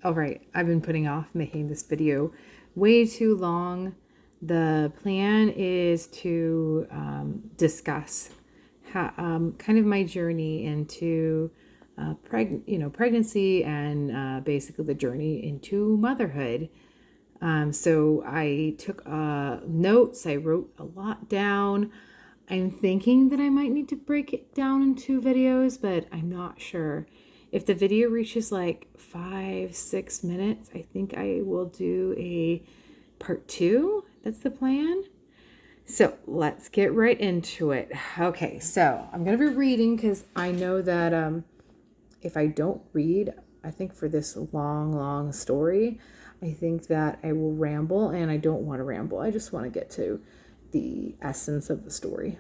All right, I've been putting off making this video way too long. The plan is to discuss kind of my journey into pregnancy and basically the journey into motherhood. So I took notes. I wrote a lot down. I'm thinking that I might need to break it down into videos, but I'm not sure. If the video reaches like 5-6 minutes, I think I will do a part 2. That's the plan. So let's get right into it. Okay, so I'm going to be reading because I know that if I don't read, I think for this long story, I think that I will ramble, and I don't want to ramble. I just want to get to the essence of the story.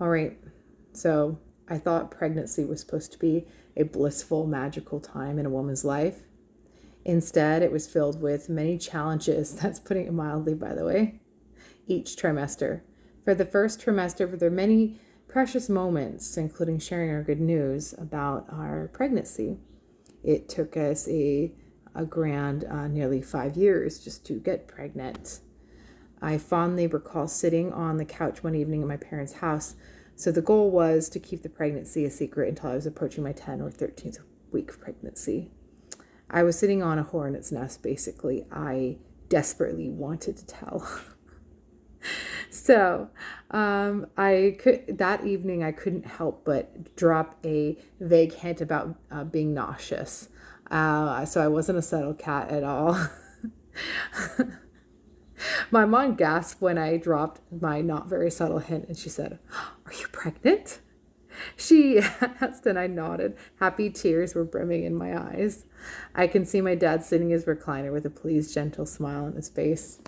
All right, so I thought pregnancy was supposed to be a blissful, magical time in a woman's life. Instead, it was filled with many challenges, that's putting it mildly, by the way, each trimester. For the first trimester, there were many precious moments, including sharing our good news about our pregnancy. It took us a grand nearly 5 years just to get pregnant. I fondly recall sitting on the couch one evening at my parents' house. So the goal was to keep the pregnancy a secret until I was approaching my 10th or 13th week of pregnancy. I was sitting on a hornet's nest, basically. I desperately wanted to tell. So that evening I couldn't help but drop a vague hint about being nauseous. So I wasn't a subtle cat at all. My mom gasped when I dropped my not very subtle hint, and she said, "Are you pregnant?" She asked, and I nodded. Happy tears were brimming in my eyes. I can see my dad sitting in his recliner with a pleased, gentle smile on his face.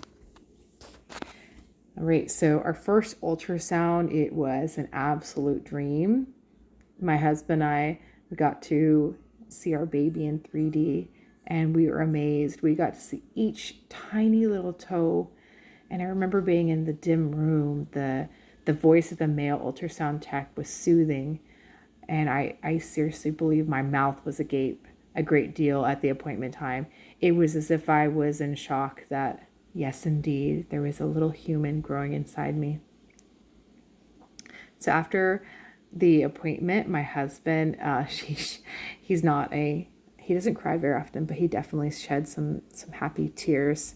All right, so our first ultrasound, it was an absolute dream. My husband and I got to see our baby in 3D, and we were amazed. We got to see each tiny little toe, and I remember being in the dim room. The voice of the male ultrasound tech was soothing, and I seriously believe my mouth was agape a great deal at the appointment time. It was as if I was in shock that, yes, indeed, there was a little human growing inside me. So after the appointment, my husband, he doesn't cry very often, but he definitely shed some happy tears.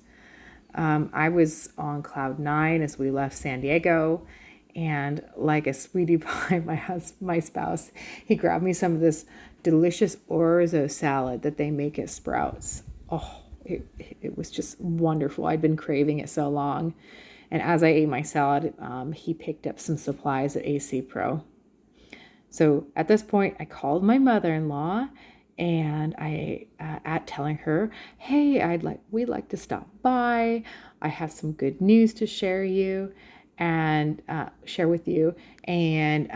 I was on cloud 9 as we left San Diego, and like a sweetie pie, my spouse, he grabbed me some of this delicious orzo salad that they make at Sprouts. Oh, it was just wonderful. I'd been craving it so long. And as I ate my salad, he picked up some supplies at AC Pro. So at this point, I called my mother-in-law, and at telling her, "Hey, we'd like to stop by. I have some good news to share with you, and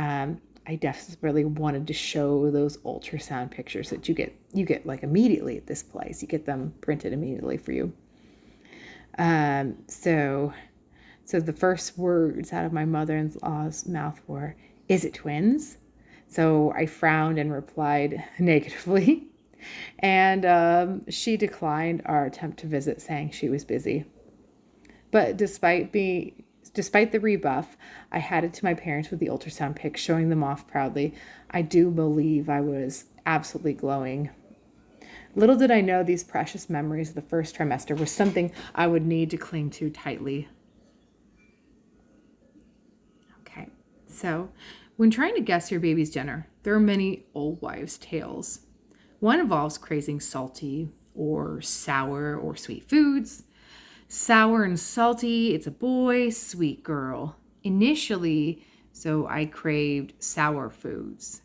I desperately wanted to show those ultrasound pictures that you get like immediately at this place. You get them printed immediately for you." So the first words out of my mother-in-law's mouth were, "Is it twins?" So I frowned and replied negatively. And she declined our attempt to visit, saying she was busy. But despite the rebuff, I had it to my parents with the ultrasound pic, showing them off proudly. I do believe I was absolutely glowing. Little did I know these precious memories of the first trimester were something I would need to cling to tightly. Okay, so when trying to guess your baby's gender, there are many old wives' tales. One involves craving salty or sour or sweet foods. Sour and salty, it's a boy, sweet girl. Initially, so I craved sour foods.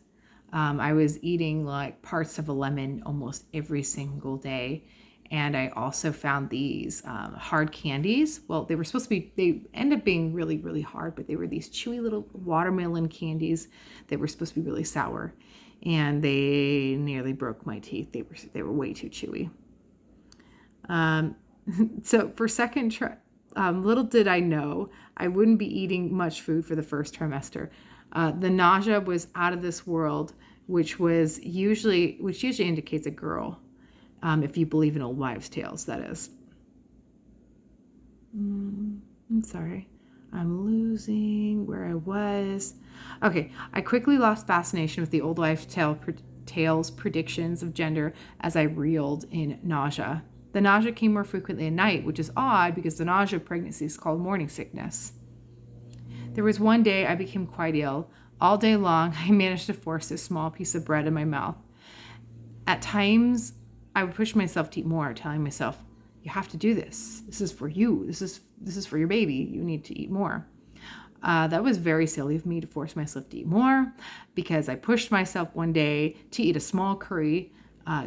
I was eating like parts of a lemon almost every single day. And I also found these hard candies. Well, they end up being really, really hard, but they were these chewy little watermelon candies that were supposed to be really sour. And they nearly broke my teeth. They were way too chewy. So for second little did I know I wouldn't be eating much food for the first trimester. The nausea was out of this world which usually indicates a girl, if you believe in old wives' tales, that is. I'm sorry. I'm losing where I was. Okay, I quickly lost fascination with the old wives' tales predictions of gender as I reeled in nausea. The nausea came more frequently at night, which is odd because the nausea of pregnancy is called morning sickness. There was one day I became quite ill. All day long, I managed to force a small piece of bread in my mouth. At times, I would push myself to eat more, telling myself, you have to do this. This is for you. This is for your baby. You need to eat more. That was very silly of me to force myself to eat more, because I pushed myself one day to eat a small curry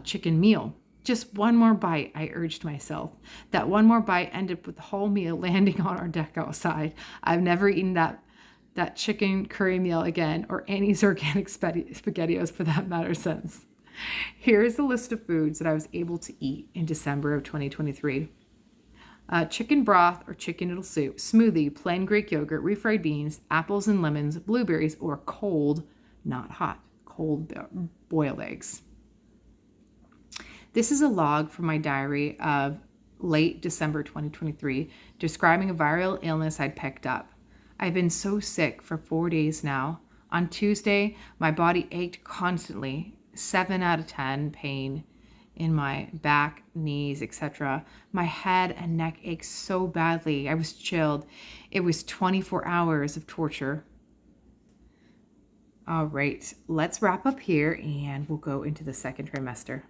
chicken meal. Just one more bite, I urged myself. That one more bite ended up with the whole meal landing on our deck outside. I've never eaten that chicken curry meal again, or Annie's organic SpaghettiOs for that matter since. Here's a list of foods that I was able to eat in December of 2023. Chicken broth or chicken noodle soup, smoothie, plain Greek yogurt, refried beans, apples and lemons, blueberries, or cold, not hot, cold boiled eggs. This is a log from my diary of late December 2023, describing a viral illness I'd picked up. I've been so sick for 4 days now. On Tuesday, my body ached constantly, 7 out of 10 pain in my back, knees, etc. My head and neck ached so badly. I was chilled. It was 24 hours of torture. All right, let's wrap up here and we'll go into the second trimester.